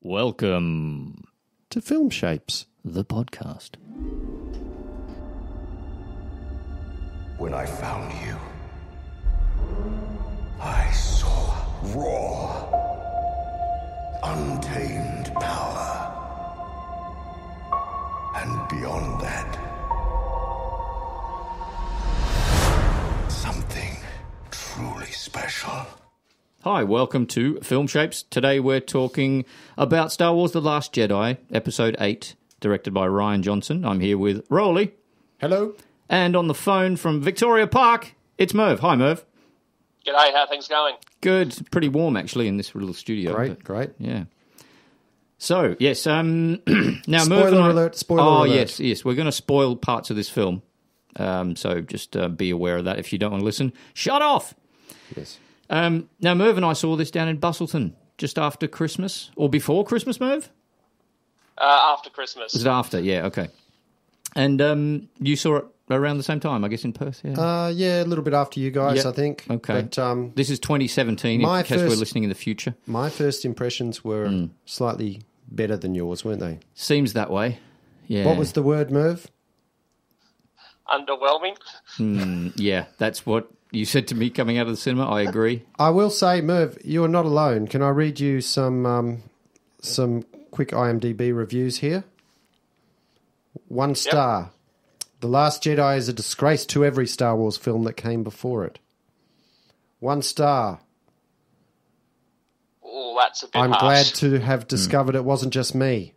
Welcome to Film Shapes, the podcast. When I found you, I saw raw, untamed power. And beyond that, something truly special. Hi, welcome to Film Shapes. Today we're talking about Star Wars The Last Jedi, Episode 8, directed by Rian Johnson. I'm here with Roly. Hello. And on the phone from Victoria Park, it's Merv. Hi, Merv. G'day, how are things going? Good. It's pretty warm, actually, in this little studio. Great. Yeah. So, yes, now Spoiler Merv and I... alert. Oh, yes. We're going to spoil parts of this film. So just be aware of that. If you don't want to listen, shut off! Yes. Now, Merv and I saw this down in Bustleton just after Christmas. Or before Christmas, Merv? After Christmas. Was it after? Yeah, okay. And you saw it around the same time, I guess, in Perth, yeah? Yeah, a little bit after you guys, Yep. I think. Okay. But, this is 2017, in case we're listening in the future. my first impressions were slightly better than yours, weren't they? Seems that way, yeah. What was the word, Merv? Underwhelming. Yeah, that's what you said to me coming out of the cinema. I agree. I will say, Merv, you're not alone. Can I read you some quick IMDb reviews here? 1 star. The Last Jedi is a disgrace to every Star Wars film that came before it. 1 star. Oh, that's a bit I'm harsh. glad to have discovered it wasn't just me.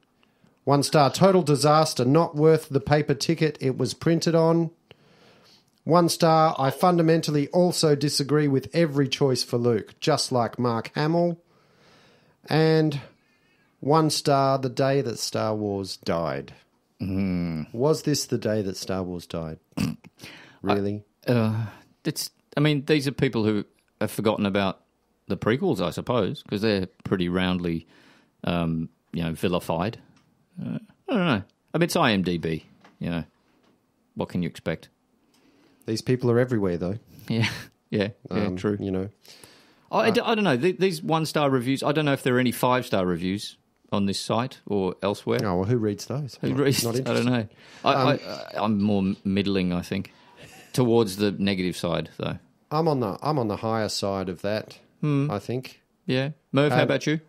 1 star. Total disaster. Not worth the paper ticket it was printed on. 1 star. I fundamentally also disagree with every choice for Luke, just like Mark Hamill. And 1 star. The day that Star Wars died. Was this the day that Star Wars died? Really? These are people who have forgotten about the prequels, I suppose, because they're pretty roundly, vilified. I don't know. I mean, it's IMDb, What can you expect? These people are everywhere, though. Yeah, true. I don't know. These 1 star reviews, I don't know if there are any 5-star reviews on this site or elsewhere. Oh, well, who reads those? Who reads? Not I don't know. I'm more middling, I think, towards the negative side, though. I'm on the higher side of that, I think. Yeah. Merv, how about you?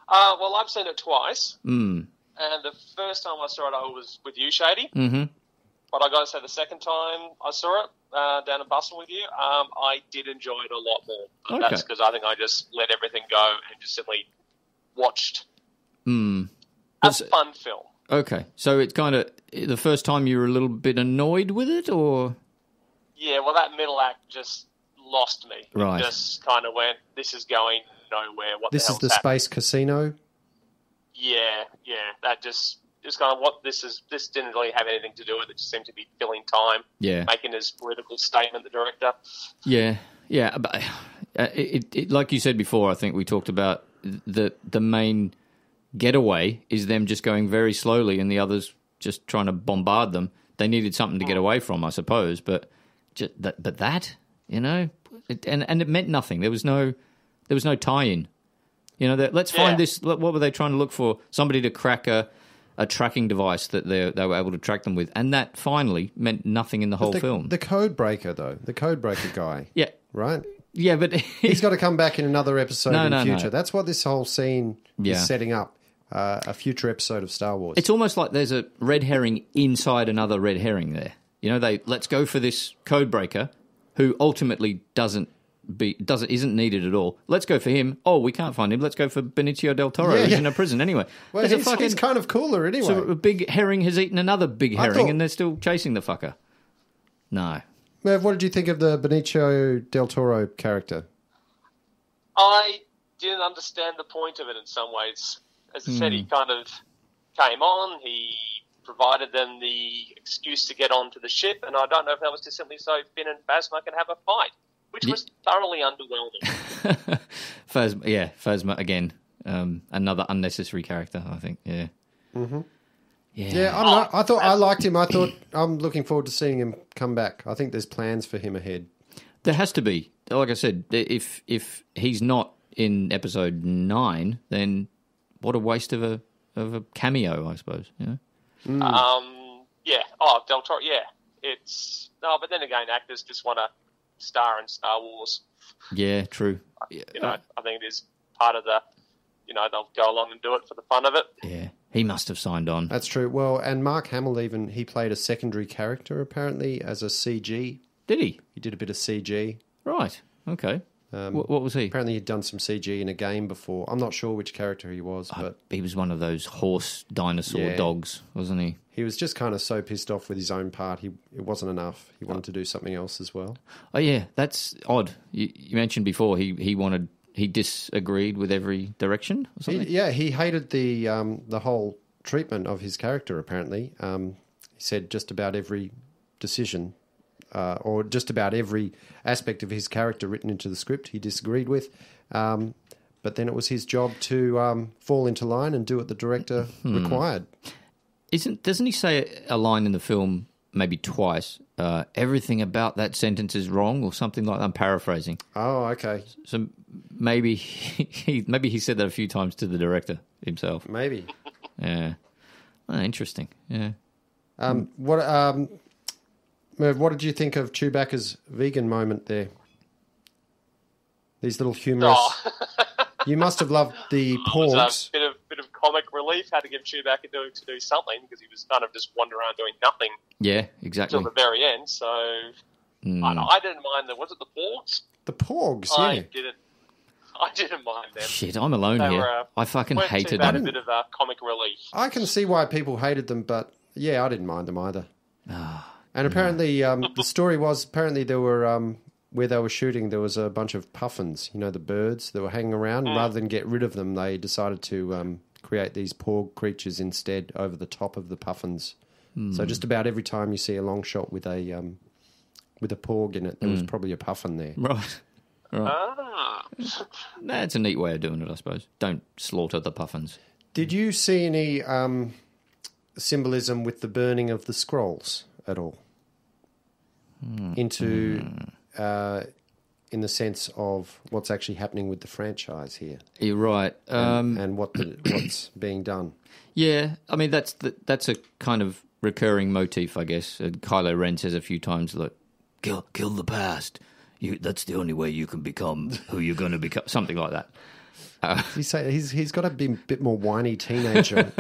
Well, I've seen it twice. And the first time I saw it, I was with you, Shady. Mm-hmm. But I got to say, the second time I saw it down in Bustle with you, I did enjoy it a lot more. But Okay. that's because I think I just let everything go and just simply watched a fun film. Okay. So it's kind of the first time you were a little bit annoyed with it, or? Yeah, well, that middle act just lost me. Right. It just kind of went, this is going nowhere. What This the is hell's the happening? Space Casino. Yeah. That just kind of what this is. This didn't really have anything to do with it. It just seemed to be filling time. Yeah. Making his political statement, the director. Yeah. But it like you said before, I think we talked about the main getaway is them just going very slowly and the others just trying to bombard them. They needed something to get away from, I suppose, but that, and it meant nothing. There was no tie-in. Let's find this. What were they trying to look for? Somebody to crack a tracking device that they were able to track them with, and that finally meant nothing in the whole film. The code breaker, though, the code breaker guy. Yeah, right. Yeah, but He's got to come back in another episode in the future. No. That's what this whole scene is setting up. A future episode of Star Wars. It's almost like there's a red herring inside another red herring there. Let's go for this code breaker who ultimately isn't needed at all. Let's go for him. Oh, we can't find him. Let's go for Benicio del Toro, who's in a prison anyway. Well, he's kind of cooler anyway. So a big herring has eaten another big herring and they're still chasing the fucker. No. Merv, what did you think of the Benicio del Toro character? I didn't understand the point of it in some ways. As I said, he kind of came on, he provided them the excuse to get onto the ship, and I don't know if that was just simply so Finn and Phasma can have a fight, which was thoroughly underwhelming. Phasma again. Another unnecessary character, I think. Yeah. Mm-hmm. Yeah. I thought I liked him. I thought I'm looking forward to seeing him come back. I think there's plans for him ahead. There has to be. Like I said, if he's not in episode 9, then what a waste of a cameo, I suppose. You know? Yeah. Oh, Del Toro. Yeah. It's no, but then again, actors just want to star in Star Wars. Yeah, true. You know, I think it is part of the. You know, they'll go along and do it for the fun of it. Yeah, he must have signed on. That's true. Well, and Mark Hamill he played a secondary character apparently as a CG. Did he? He did a bit of CG. Right. Okay. What was he? Apparently he'd done some CG in a game before. I'm not sure which character he was, but He was one of those horse dinosaur dogs, wasn't he? he was just kind of so pissed off with his own part. It wasn't enough. He wanted to do something else as well. Oh yeah, that's odd. You mentioned before he disagreed with every direction or something. He hated the whole treatment of his character. Apparently, he said just about every decision, or just about every aspect of his character written into the script, he disagreed with. But then it was his job to fall into line and do what the director required. Doesn't he say a line in the film maybe twice? Everything about that sentence is wrong, or something like that. I'm paraphrasing. Oh, okay. So maybe he said that a few times to the director himself. Maybe. Yeah. Oh, interesting. Yeah. Merv, what did you think of Chewbacca's vegan moment there? These little humorous. Oh. You must have loved the It was porgs. a bit of comic relief. Had to give Chewbacca to do something because he was kind of just wandering around doing nothing Yeah, exactly. till the very end. So I didn't mind was it the porgs? The porgs, I didn't mind them. Shit, I'm alone They here. were, I fucking weren't hated too bad, them. a bit of comic relief. I can see why people hated them, but yeah, I didn't mind them either. And apparently, the story was there were where they were shooting, there was a bunch of puffins, you know, the birds that were hanging around. Rather than get rid of them, they decided to create these porg creatures instead over the top of the puffins. So just about every time you see a long shot with a porg in it, there was probably a puffin there. Right. Ah. That's a neat way of doing it, I suppose. Don't slaughter the puffins. Did you see any symbolism with the burning of the scrolls at all? In the sense of what's actually happening with the franchise here, You're right. and what's being done. Yeah, I mean that's a kind of recurring motif, I guess. Kylo Ren says a few times, "Look, kill the past. That's the only way you can become who you're going to become." Something like that. You say he's got to be a bit more whiny teenager.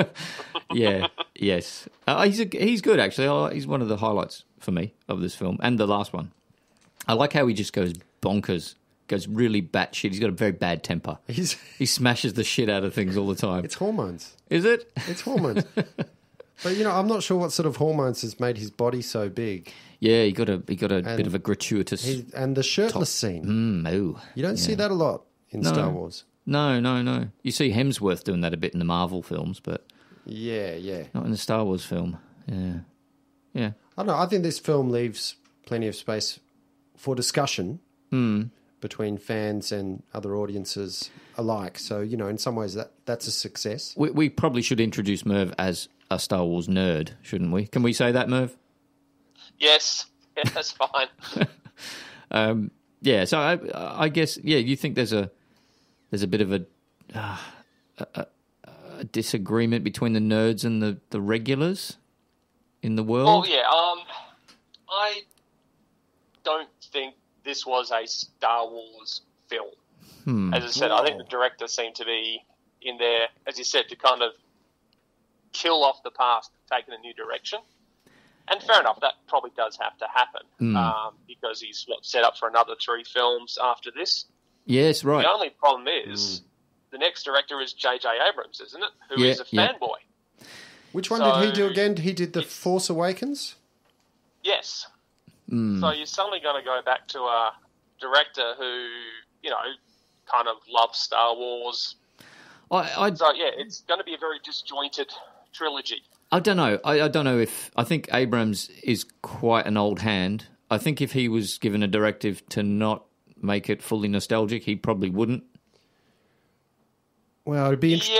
Yeah. Yes. He's good actually. He's one of the highlights for me of this film and the last one. I like how he just goes bonkers, goes really batshit. He's got a very bad temper. He smashes the shit out of things all the time. It's hormones. Is it? It's hormones. But I'm not sure what sort of hormones has made his body so big. Yeah, he got a bit of a gratuitous. And the shirtless scene. Oh, You don't see that a lot in Star Wars. No. You see Hemsworth doing that a bit in the Marvel films, but Yeah. not in the Star Wars film. Yeah. I don't know. I think this film leaves plenty of space for discussion between fans and other audiences alike. So, in some ways that's a success. We probably should introduce Merv as a Star Wars nerd, shouldn't we? Can we say that, Merv? Yes, that's fine. Yeah. So I guess you think there's a bit of a disagreement between the nerds and the regulars in the world. Oh yeah. I don't think this was a Star Wars film. As I said, I think the director seemed to be in there, as you said, to kind of kill off the past, take in a new direction. And fair enough, that probably does have to happen because he's set up for another 3 films after this. Yes, right. The only problem is the next director is J.J. Abrams, isn't it? Who is a fanboy. Which one did he do again? He did The Force Awakens? Yes. So you're suddenly going to go back to a director who, kind of loves Star Wars. So, it's going to be a very disjointed trilogy. I don't know. I don't know if... I think Abrams is quite an old hand. I think if he was given a directive to not make it fully nostalgic, he probably wouldn't. Well, it'd be interesting.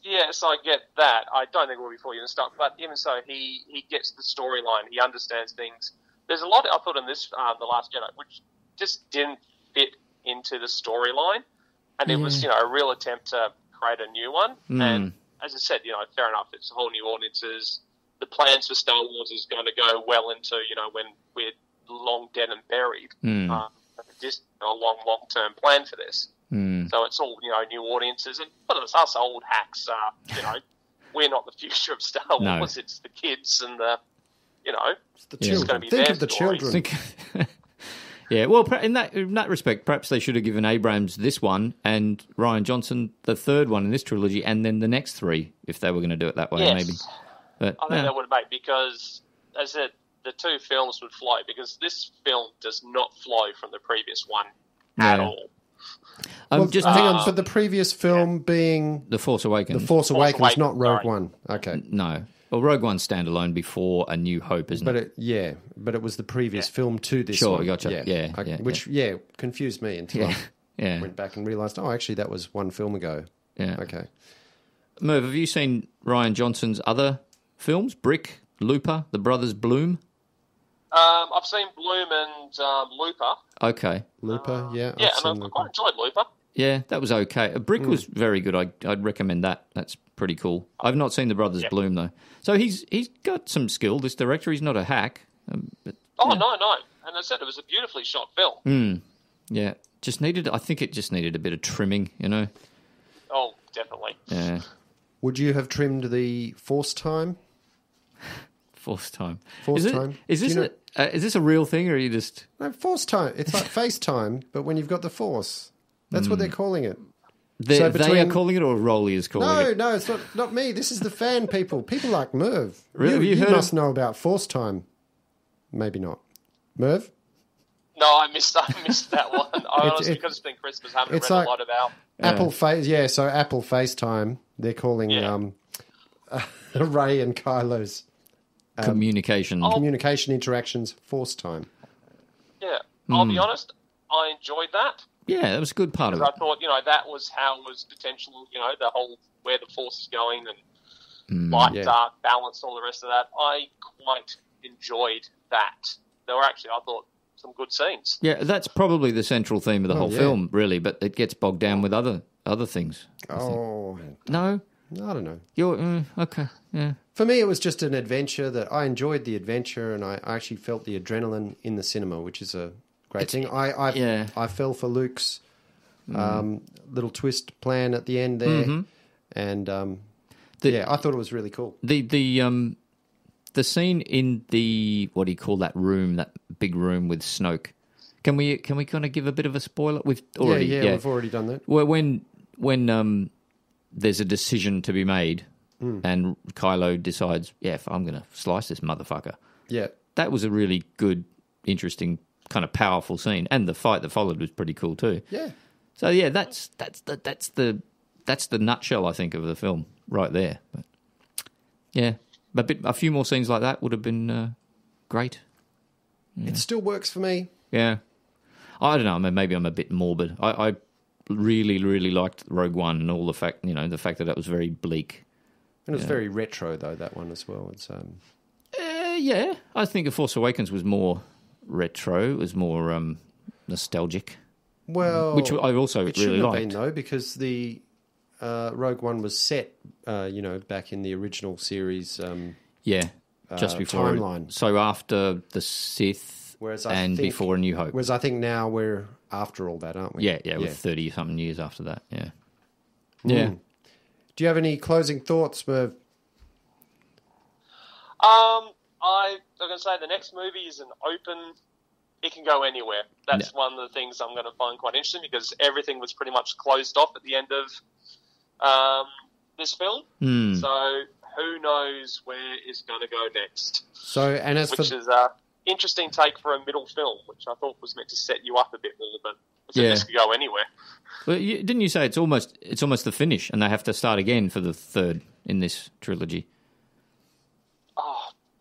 Yes, I get that. I don't think it will be fully nostalgic, but even so, he gets the storyline. He understands things. There's a lot I thought in this, The Last Jedi, which just didn't fit into the storyline, and it was, a real attempt to create a new one. And as I said, fair enough. It's a whole new audiences. The plans for Star Wars is going to go well into, when we're long dead and buried. Just a long-term plan for this. So it's all, new audiences. And but it's us old hacks, we're not the future of Star Wars. No. It's the kids and the, It's the children. gonna be Think their of the stories. children. Yeah, well, in that respect, perhaps they should have given Abrams this one and Ryan Johnson the third one in this trilogy, and then the next three if they were going to do it that way, Yes. maybe. But I think that would make, because, as I said, the two films would flow, because this film does not flow from the previous one at Yeah. all. Well, just hang on, but the previous film being The Force Awakens. The Force Awakens, not Awakens, Rogue sorry. One. Okay. No. Well, Rogue One's standalone before A New Hope, isn't But it? but it was the previous film to this Sure, one. gotcha. Yeah, Okay, yeah, which confused me until Yeah. I Yeah. went back and realised, actually that was one film ago. Yeah. Okay. Merv, have you seen Ryan Johnson's other films? Brick, Looper, The Brothers Bloom? I've seen Bloom and Looper. Okay. Looper, yeah. Yeah, I've seen and I Looper. quite enjoyed Looper. Yeah, that was okay. Brick was very good. I'd recommend that. That's pretty cool. I've not seen The Brothers Bloom, though. So he's got some skill, this director. He's not a hack. But, No. And as I said, it was a beautifully shot film. yeah, I think it just needed a bit of trimming, Oh, definitely. Yeah. Would you have trimmed the Force time? Force time. Force time. Is Do this you know- is this a real thing, or are you just... No, Force time. It's like FaceTime, but when you've got the Force. That's what they're calling it. They So are between- calling it, or Roly is calling it? No, it's not me. This is the fan people. People like Merv. Really? Have you heard must know about Force time. Maybe not. Merv? No, I missed that one. I honestly, because it's been Christmas, haven't it's read like- a lot about. Apple so Apple FaceTime, they're calling Ray and Kylo's Communication. communication interactions Force time. Yeah, I'll be honest, I enjoyed that. Yeah, that was a good part of it. I thought, that was how it was potential, the whole where the Force is going and light, Yeah. dark, balance, all the rest of that. I quite enjoyed that. There were actually, I thought, some good scenes. Yeah, that's probably the central theme of the whole yeah. film, really, but it gets bogged down with other things. Oh, No? I don't know. You're... okay, yeah. For me, it was just an adventure that I enjoyed the adventure, and I actually felt the adrenaline in the cinema, which is a great thing. I fell for Luke's little twist plan at the end there, and I thought it was really cool. The scene in the, what do you call that room, that big room with Snoke? Can we kind of give a bit of a spoiler? We've already We've already done that. Well, when there's a decision to be made, and Kylo decides, I'm going to slice this motherfucker. Yeah, That was a really good, interesting, kind of powerful scene, and the fight that followed was pretty cool too. yeah. So that's the nutshell, I think, of the film right there. But yeah, a few more scenes like that would have been great. It still works for me. Yeah, I don't know. I mean, maybe I'm a bit morbid. I really, really liked Rogue One and all the fact that it was very bleak. And it was very retro, though, that one as well. It's Yeah, I think The Force Awakens was more retro. It was more nostalgic, well, which I also it really shouldn't have liked. been, though, because the Rogue One was set, back in the original series. Yeah, just before timeline. So after the Sith, Whereas I and think- before A New Hope. Whereas I think now we're after all that, aren't we? Yeah, we're 30-something years after that. Yeah, yeah. Do you have any closing thoughts, Merv? I'm going to say the next movie is an open. It can go anywhere. That's one of the things I'm going to find quite interesting, because everything was pretty much closed off at the end of this film. So who knows where it's going to go next? So, and as Which for is an interesting take for a middle film, which I thought was meant to set you up a bit more, but this could go anywhere. Well, didn't you say it's almost the finish, and they have to start again for the third in this trilogy?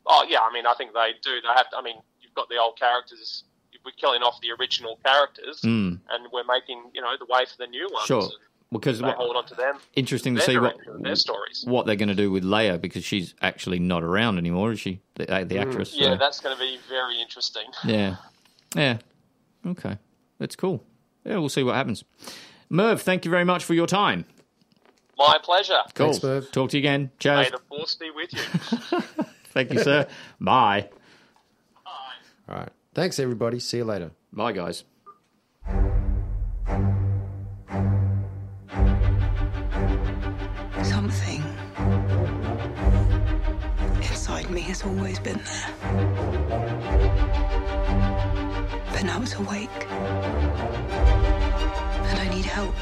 Oh yeah, I mean, I think they do. They have to, I mean, you've got the old characters. We're killing off the original characters, and we're making, the way for the new ones. Sure. Because They hold on to them. interesting to Their see direction and their stories. what they're going to do with Leia, because she's actually not around anymore, is she? The actress. Yeah, so- that's going to be very interesting. Yeah. Okay, that's cool. Yeah, we'll see what happens. Merv, thank you very much for your time. My pleasure. Cool. Thanks, Merv. Talk to you again. May Cheers. the force be with you. Thank you, sir. Bye. All right. Thanks, everybody. See you later. Bye, guys. Something inside me has always been there. But now it's awake. And I need help.